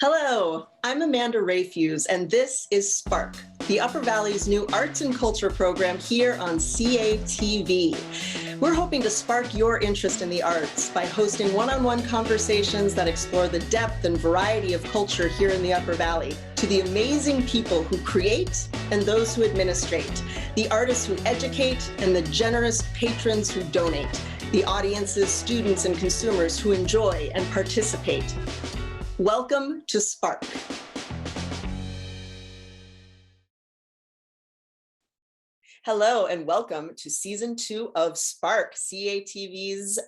Hello, I'm Amanda Rayfuse, and this is Spark, the Upper Valley's new arts and culture program here on CATV. We're hoping to spark your interest in the arts by hosting one-on-one conversations that explore the depth and variety of culture here in the Upper Valley, to the amazing people who create and those who administrate, the artists who educate and the generous patrons who donate, the audiences, students, and consumers who enjoy and participate. Welcome to Spark. Hello and welcome to season 2 of Spark, CATV's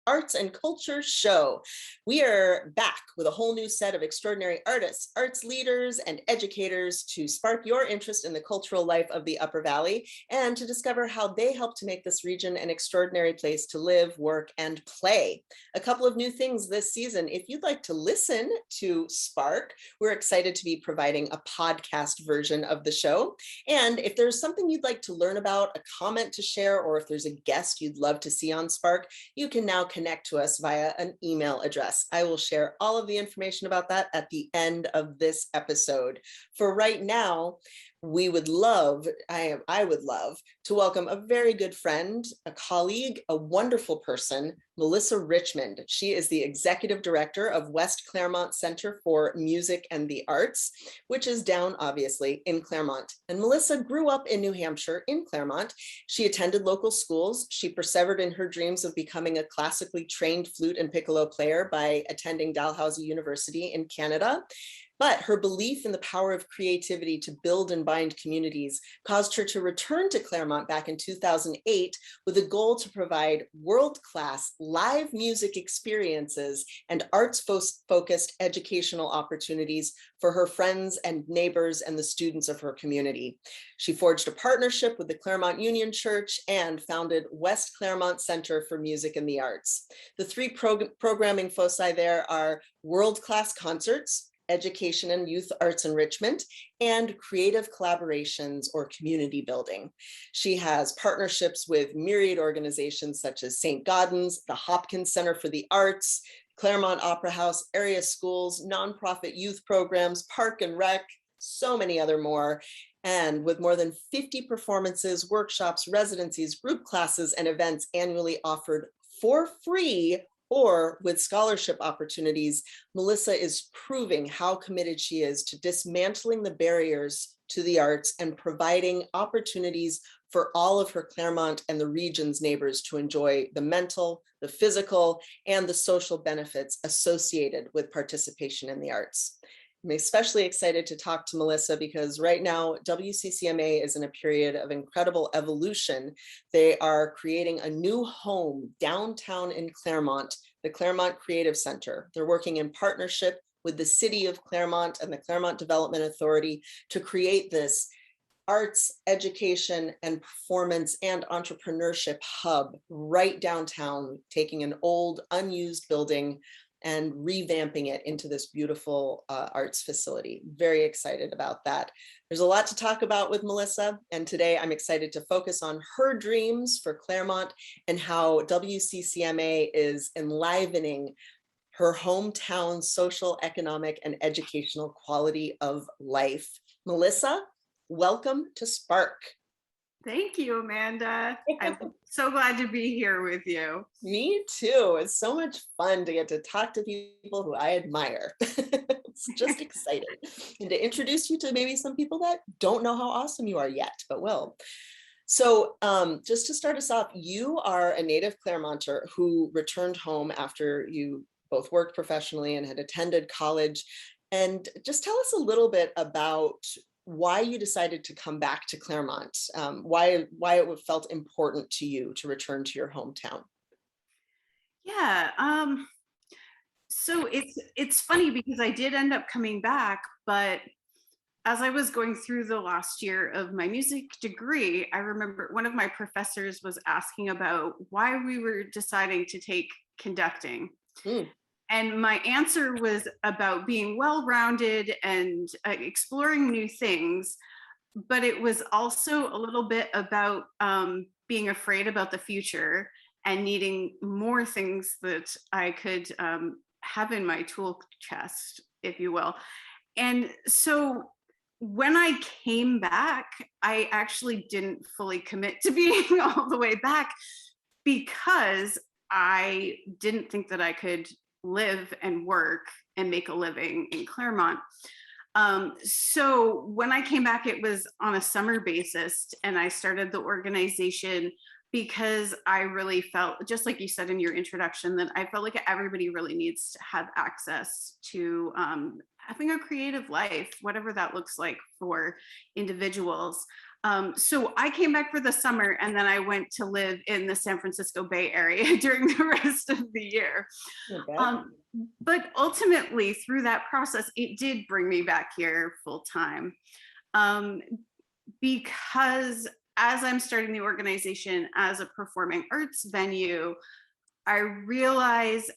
Arts and Culture Show. We are back with a whole new set of extraordinary artists, arts leaders, and educators to spark your interest in the cultural life of the Upper Valley and to discover how they help to make this region an extraordinary place to live, work, and play. A couple of new things this season. If you'd like to listen to Spark, we're excited to be providing a podcast version of the show. And if there's something you'd like to learn about, a comment to share, or if there's a guest you'd love to see on Spark, you can now connect to us via an email address. I will share all of the information about that at the end of this episode. For right now, we would love, I would love to welcome a very good friend, a colleague, a wonderful person, Melissa Richmond. She is the executive director of West Claremont Center for Music and the Arts, which is down, obviously, in Claremont. And Melissa grew up in New Hampshire in Claremont. She attended local schools. She persevered in her dreams of becoming a classically trained flute and piccolo player by attending Dalhousie University in Canada. But her belief in the power of creativity to build and bind communities caused her to return to Claremont back in 2008 with a goal to provide world-class live music experiences and arts-focused educational opportunities for her friends and neighbors and the students of her community. She forged a partnership with the Claremont Union Church and founded West Claremont Center for Music and the Arts. The three programming foci there are world-class concerts, education and youth arts enrichment, and creative collaborations or community building. She has partnerships with myriad organizations such as St. Gaudens, the Hopkins Center for the Arts, Claremont Opera House, area schools, nonprofit youth programs, Park and Rec, so many other more. And with more than 50 performances, workshops, residencies, group classes, and events annually offered for free or with scholarship opportunities, Melissa is proving how committed she is to dismantling the barriers to the arts and providing opportunities for all of her Claremont and the region's neighbors to enjoy the mental, the physical, and the social benefits associated with participation in the arts. I'm especially excited to talk to Melissa because right now WCCMA is in a period of incredible evolution. They are creating a new home downtown in Claremont, the Claremont Creative Center. They're working in partnership with the City of Claremont and the Claremont Development Authority to create this arts, education, and performance and entrepreneurship hub right downtown, taking an old unused building and revamping it into this beautiful arts facility. Very excited about that. There's a lot to talk about with Melissa, and today I'm excited to focus on her dreams for Claremont and how WCCMA is enlivening her hometown's social, economic, and educational quality of life. Melissa, welcome to Spark. Thank you, Amanda. I'm so glad to be here with you. Me too. It's so much fun to get to talk to people who I admire. It's just exciting. And to introduce you to maybe some people that don't know how awesome you are yet, but will. So just to start us off, you are a native Claremonter who returned home after you both worked professionally and had attended college. And just tell us a little bit about why you decided to come back to Claremont, why it felt important to you to return to your hometown. Yeah, so it's funny because I did end up coming back, but as I was going through the last year of my music degree, I remember one of my professors was asking about why we were deciding to take conducting. And my answer was about being well-rounded and exploring new things, but it was also a little bit about being afraid about the future and needing more things that I could have in my tool chest if you will. And so when I came back, I actually didn't fully commit to being all the way back because I didn't think that I could live and work and make a living in Claremont. So when I came back, it was on a summer basis, and I started the organization because I really felt, just like you said in your introduction, that I felt like everybody really needs to have access to having a creative life, whatever that looks like for individuals. So I came back for the summer, and then I went to live in the San Francisco Bay Area during the rest of the year. Okay. But ultimately, through that process, it did bring me back here full time, because as I'm starting the organization as a performing arts venue, I realize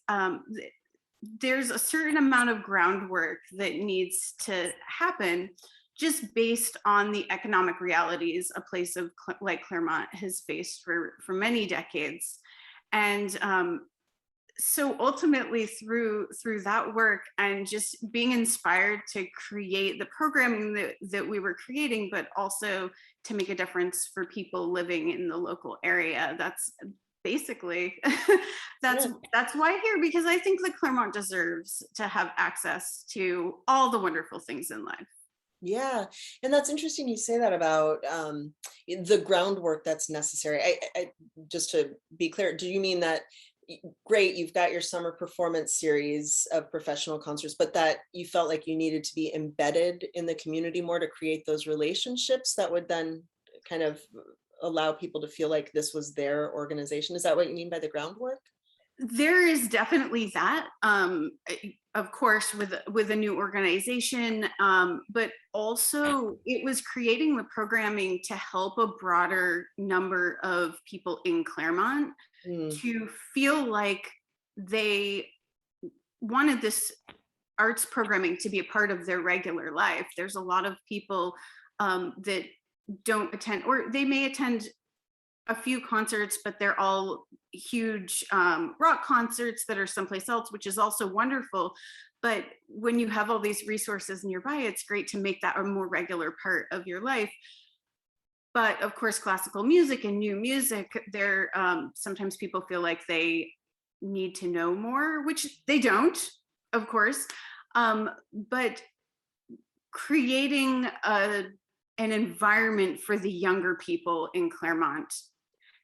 there's a certain amount of groundwork that needs to happen just based on the economic realities a place of like Claremont has faced for many decades. And so ultimately through that work and just being inspired to create the programming that we were creating, but also to make a difference for people living in the local area, that's basically that's why I'm here, because I think that Claremont deserves to have access to all the wonderful things in life. Yeah, and that's interesting you say that about the groundwork that's necessary. I just to be clear, do you mean that great, you've got your summer performance series of professional concerts, but that you felt like you needed to be embedded in the community more to create those relationships that would then kind of allow people to feel like this was their organization? Is that what you mean by the groundwork? There is definitely that, of course, with a new organization, but also it was creating the programming to help a broader number of people in Claremont to feel like they wanted this arts programming to be a part of their regular life. There's a lot of people that don't attend, or they may attend a few concerts, but they're all huge rock concerts that are someplace else, which is also wonderful. But when you have all these resources nearby, it's great to make that a more regular part of your life. But of course, classical music and new music, there sometimes people feel like they need to know more, which they don't, of course. But creating an environment for the younger people in Claremont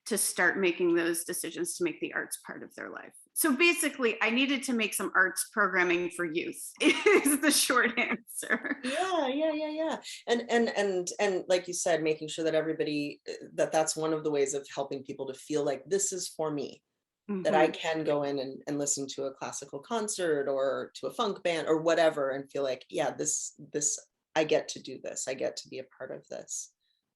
to start making those decisions to make the arts part of their life. So basically, I needed to make some arts programming for youth is the short answer. Yeah. And like you said, making sure that everybody, that's one of the ways of helping people to feel like this is for me, that I can go in and listen to a classical concert or to a funk band or whatever and feel like, yeah, this I get to do this. I get to be a part of this.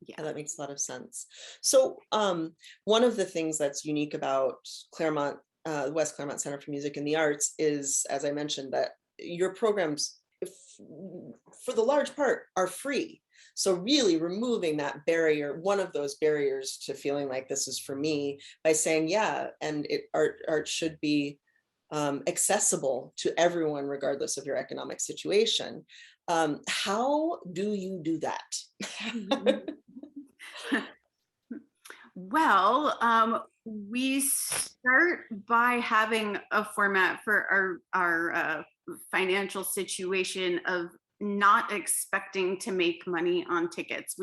Yeah, that makes a lot of sense. So one of the things that's unique about Claremont, West Claremont Center for Music and the Arts is, as I mentioned, that your programs, for the large part, are free. So really removing that barrier, one of those barriers to feeling like this is for me, by saying, yeah, and art should be accessible to everyone, regardless of your economic situation. How do you do that? Well, we start by having a format for our financial situation of not expecting to make money on tickets.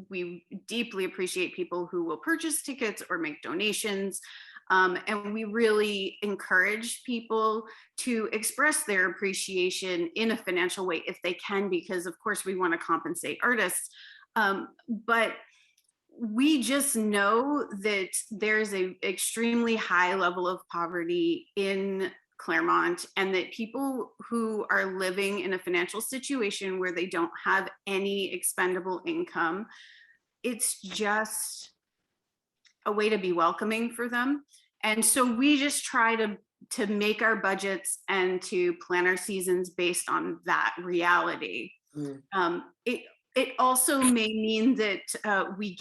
We deeply appreciate people who will purchase tickets or make donations. And we really encourage people to express their appreciation in a financial way if they can, because of course we want to compensate artists. But we just know that there's an extremely high level of poverty in Claremont, and that people who are living in a financial situation where they don't have any expendable income, it's just a way to be welcoming for them. And so we just try to make our budgets and to plan our seasons based on that reality. It also may mean that we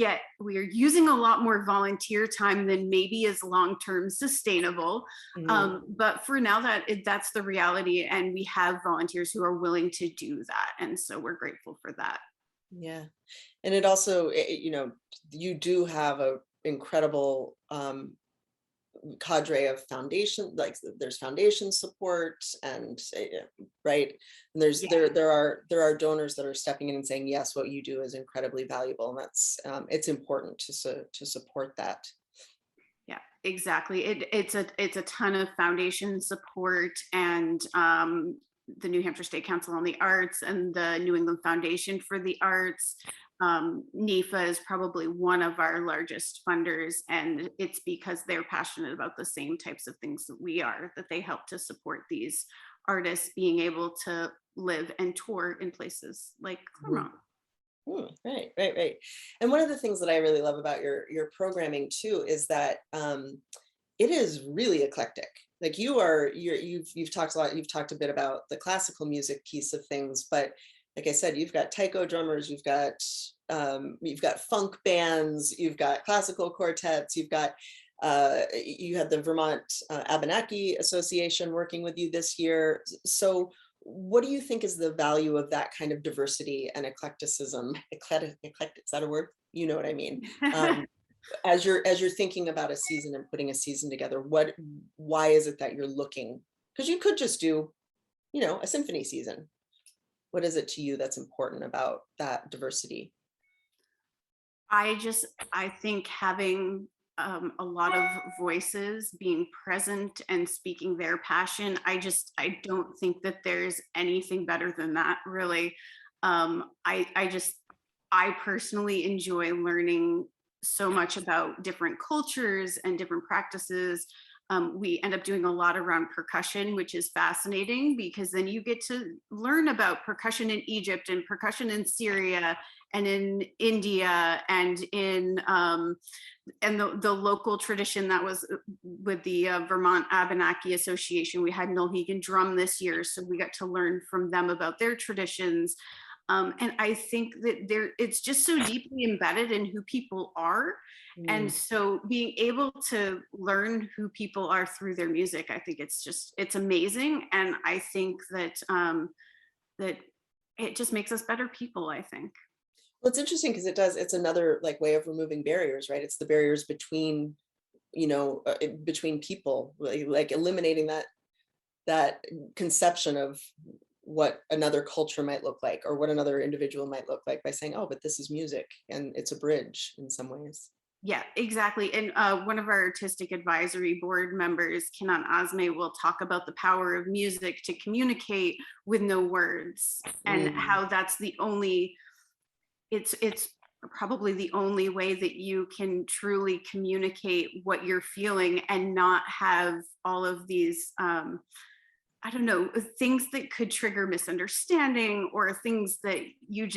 are using a lot more volunteer time than maybe is long-term sustainable. Mhm. But for now, that's the reality, and we have volunteers who are willing to do that, and so we're grateful for that. Yeah. And it also, you do have a incredible cadre of foundation, like there's foundation support and right. And there's Yeah. there are donors that are stepping in and saying, yes, what you do is incredibly valuable. And that's it's important to support that. Yeah, exactly. It's a ton of foundation support, and the New Hampshire State Council on the Arts and the New England Foundation for the Arts. NEFA is probably one of our largest funders, and it's because they're passionate about the same types of things that we are, that they help to support these artists being able to live and tour in places like Mhm. Claremont. Right, right, right. And one of the things that I really love about your programming too is that it is really eclectic. Like you've talked a lot, you've talked a bit about the classical music piece of things, but like I said, you've got taiko drummers, you've got funk bands, you've got classical quartets, you had the Vermont Abenaki Association working with you this year. So what do you think is the value of that kind of diversity and eclecticism? Eclectic, is that a word? You know what I mean? Um, as you're thinking about a season and putting a season together, why is it that you're looking? Because you could just do, a symphony season. What is it to you that's important about that diversity? I think having a lot of voices being present and speaking their passion, I don't think that there's anything better than that, really. I personally enjoy learning so much about different cultures and different practices. We end up doing a lot around percussion, which is fascinating because then you get to learn about percussion in Egypt and percussion in Syria and in India and in and the local tradition that was with the Vermont Abenaki Association. We had Nulhegan Drum this year, so we got to learn from them about their traditions. And I think that it's just so deeply embedded in who people are. And Mm. so being able to learn who people are through their music, I think it's amazing. And I think that it just makes us better people, I think. Well, it's interesting because it's another like way of removing barriers, right? It's the barriers between, between people, like eliminating that conception of what another culture might look like or what another individual might look like by saying, oh, but this is music and it's a bridge in some ways. Yeah, exactly. And one of our artistic advisory board members, Kinan Asme, will talk about the power of music to communicate with no words, and Mm. how that's the only it's probably the only way that you can truly communicate what you're feeling and not have all of these I don't know, things that could trigger misunderstanding or things that you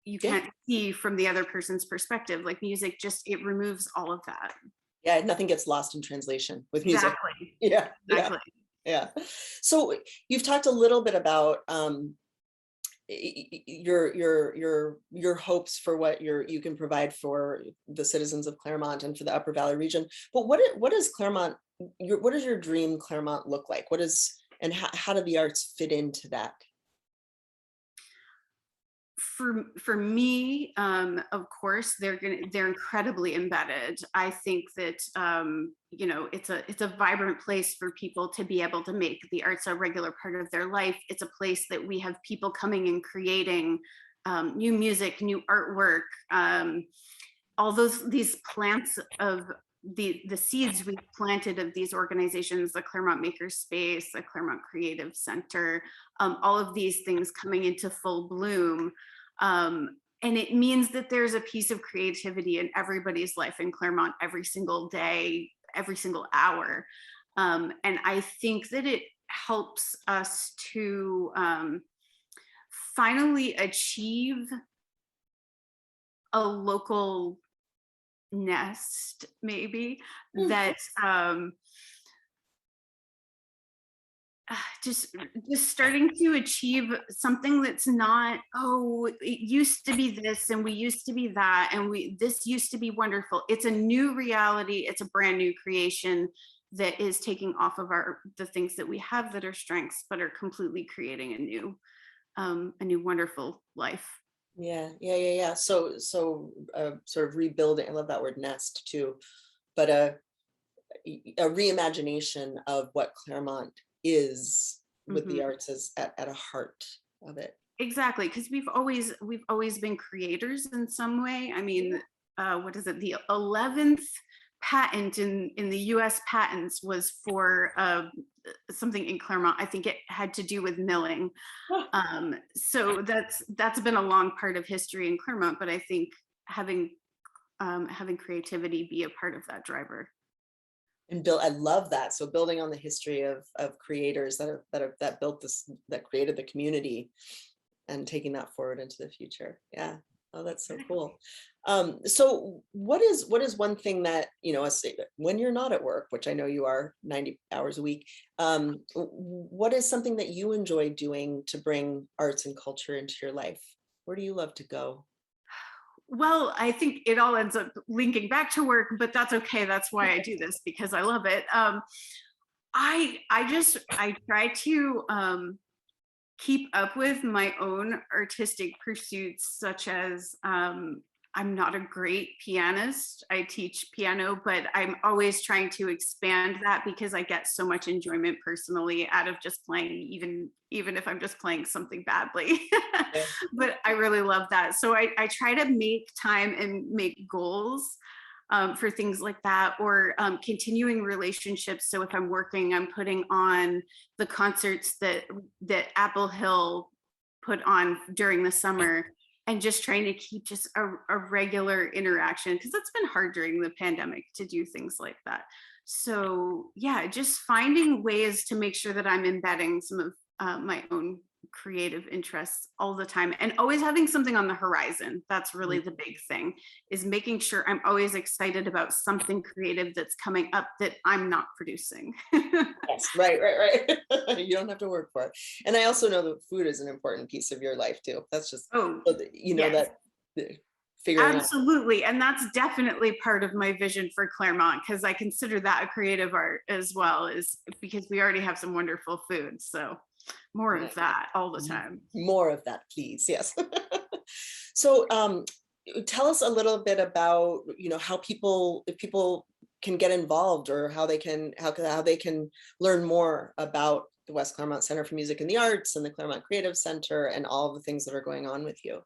Yeah, can't see from the other person's perspective. Like music, just it removes all of that. yeah, nothing gets lost in translation with music. Exactly. Yeah, yeah, Exactly. yeah. So you've talked a little bit about your hopes for what you can provide for the citizens of Claremont and for the Upper Valley region. But what is Claremont? What does your dream Claremont look like? And how do the arts fit into that? For me, of course, they're incredibly embedded. I think that it's a vibrant place for people to be able to make the arts a regular part of their life. It's a place that we have people coming and creating new music, new artwork, all these plants of the seeds we've planted of these organizations, the Claremont Maker Space, the Claremont Creative Center, all of these things coming into full bloom. And it means that there's a piece of creativity in everybody's life in Claremont every single day, every single hour. And I think that it helps us to finally achieve a local nest, maybe, Hmm. that just starting to achieve something that's not, oh, it used to be this and we used to be that and this used to be wonderful. It's a new reality. It's a brand new creation that is taking off of the things that we have that are strengths, but are completely creating a new wonderful life. Yeah. So sort of rebuilding. I love that word nest too, but a reimagination of what Claremont is with the Mhm. arts as at a heart of it. Exactly, because we've always been creators in some way. I mean, what is it? The 11th patent in the U.S. patents was for something in Claremont. I think it had to do with milling. So that's been a long part of history in Claremont. But I think having having creativity be a part of that driver. And build, I love that. So building on the history of creators that built this, that created the community, and taking that forward into the future. Yeah. Oh, that's so cool. So what is one thing that, when you're not at work, which I know you are 90 hours a week, what is something that you enjoy doing to bring arts and culture into your life? Where do you love to go? Well, I think it all ends up linking back to work, but that's okay. That's why I do this, because I love it. I try to keep up with my own artistic pursuits, such as I'm not a great pianist. I teach piano, but I'm always trying to expand that because I get so much enjoyment personally out of just playing, even if I'm just playing something badly. Yeah. But I really love that. So I try to make time and make goals for things like that, or continuing relationships. So if I'm working, I'm putting on the concerts that Apple Hill put on during the summer, and just trying to keep just a regular interaction, because it's been hard during the pandemic to do things like that. So yeah, just finding ways to make sure that I'm embedding some of my own creative interests all the time, and always having something on the horizon. That's really the big thing, is making sure I'm always excited about something creative that's coming up that I'm not producing. Yes, right. You don't have to work for it. And I also know that food is an important piece of your life too. That's just, Oh, so that, yes. that figuring out. Absolutely. And that's definitely part of my vision for Claremont, because I consider that a creative art as well, is because we already have some wonderful food. So more Yeah. of that all the time. More of that, please. Yes. So tell us a little bit about, how if people can get involved, or how they can learn more about the West Claremont Center for Music and the Arts and the Claremont Creative Center and all the things that are going on with you.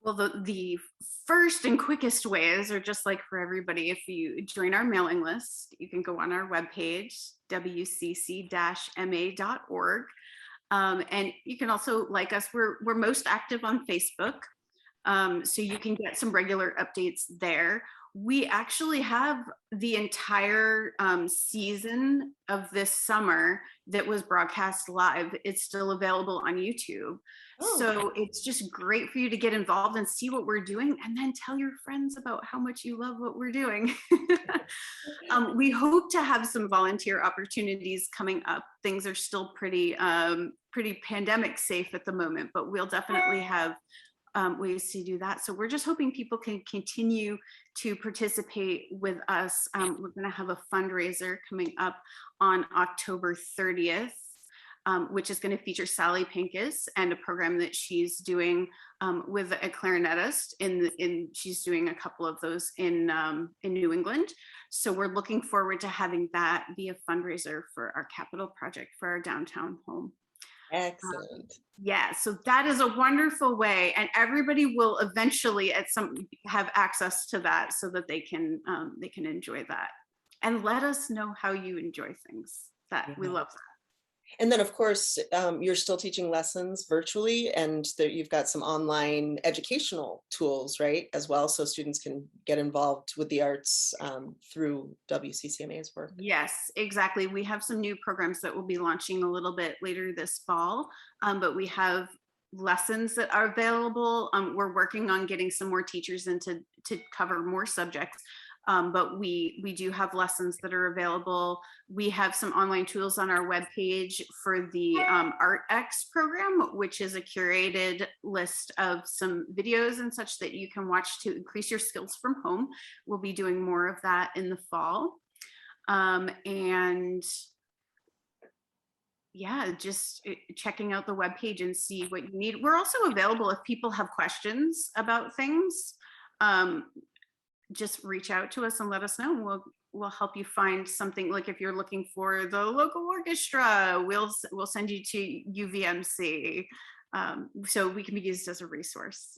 Well, the first and quickest ways are just like for everybody. If you join our mailing list, you can go on our webpage, wcc-ma.org. And you can also like us. We're most active on Facebook. So you can get some regular updates there. We actually have the entire season of this summer that was broadcast live. It's still available on YouTube. Oh, So it's just great for you to get involved and see what we're doing, and then tell your friends about how much you love what we're doing. We hope to have some volunteer opportunities coming up. Things are still pretty pandemic safe at the moment, but we'll definitely have ways to do that. So we're just hoping people can continue to participate with us. We're going to have a fundraiser coming up on October 30th, which is going to feature Sally Pincus and a program that she's doing with a clarinetist. She's doing a couple of those in New England. So we're looking forward to having that be a fundraiser for our capital project for our downtown home. excellent. Yeah, so that is a wonderful way, and everybody will eventually have access to that, so that they can enjoy that. And let us know how you enjoy things. That we Yeah. love that. And then, of course, you're still teaching lessons virtually, and you've got some online educational tools, right, as well, so students can get involved with the arts through WCCMA's work. Yes, exactly. We have some new programs that will be launching a little bit later this fall, but we have lessons that are available. We're working on getting some more teachers in to cover more subjects. but we do have lessons that are available. We have some online tools on our webpage for the ArtX program, which is a curated list of some videos and such that you can watch to increase your skills from home. We'll be doing more of that in the fall. And yeah, just checking out the webpage and see what you need. We're also available if people have questions about things. Just reach out to us and let us know. We'll help you find something. Like if you're looking for the local orchestra, we'll send you to UVMC. So we can be used as a resource.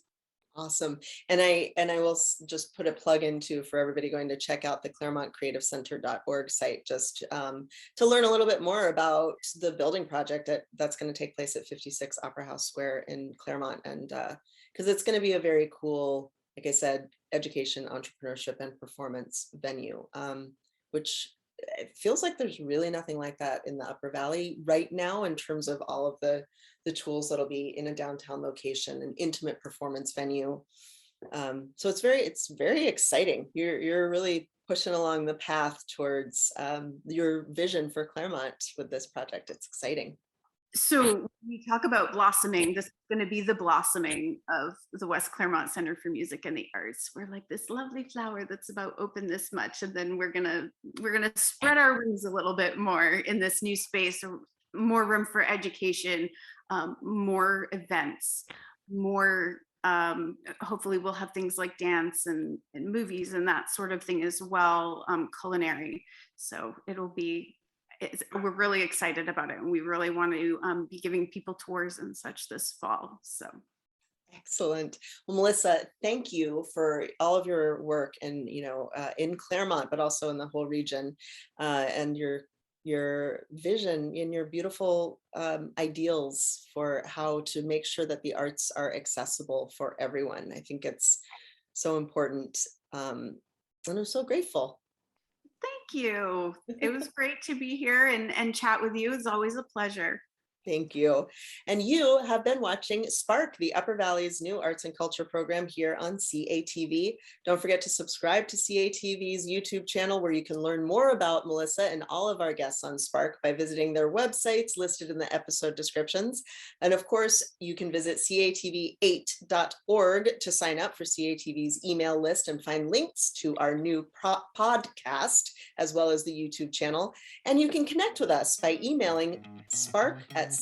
Awesome. And I will just put a plug into for everybody going to check out the ClaremontCreativeCenter.org site, just to learn a little bit more about the building project that's going to take place at 56 Opera House Square in Claremont. And because it's going to be a very cool, like I said, education, entrepreneurship, and performance venue, which it feels like there's really nothing like that in the Upper Valley right now in terms of all of the tools that'll be in a downtown location, an intimate performance venue. So it's very exciting. You're really pushing along the path towards your vision for Claremont with this project. It's exciting. So we talk about blossoming. This is going to be the blossoming of the West Claremont Center for Music and the Arts. We're like this lovely flower that's about open this much, and then we're gonna spread our wings a little bit more in this new space. More room for education, more events, more. Hopefully, we'll have things like dance and movies and that sort of thing as well. Culinary. So it'll be. We're really excited about it, and we really want to be giving people tours and such this fall. So excellent. Well, Melissa, thank you for all of your work, and in Claremont, but also in the whole region, and your vision and your beautiful ideals for how to make sure that the arts are accessible for everyone. I think it's so important, and I'm so grateful. Thank you. It was great to be here and chat with you. It's always a pleasure. Thank you. And you have been watching Spark, the Upper Valley's new arts and culture program here on CATV. Don't forget to subscribe to CATV's YouTube channel, where you can learn more about Melissa and all of our guests on Spark by visiting their websites listed in the episode descriptions. And of course, you can visit catv8.org to sign up for CATV's email list and find links to our new podcast, as well as the YouTube channel. And you can connect with us by emailing spark@catv8.org.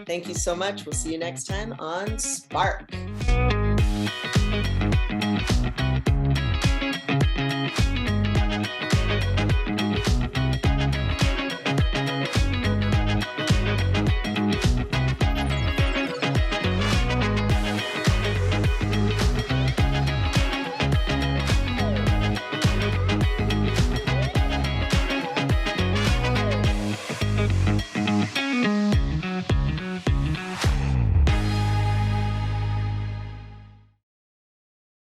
Thank you so much. We'll see you next time on Spark.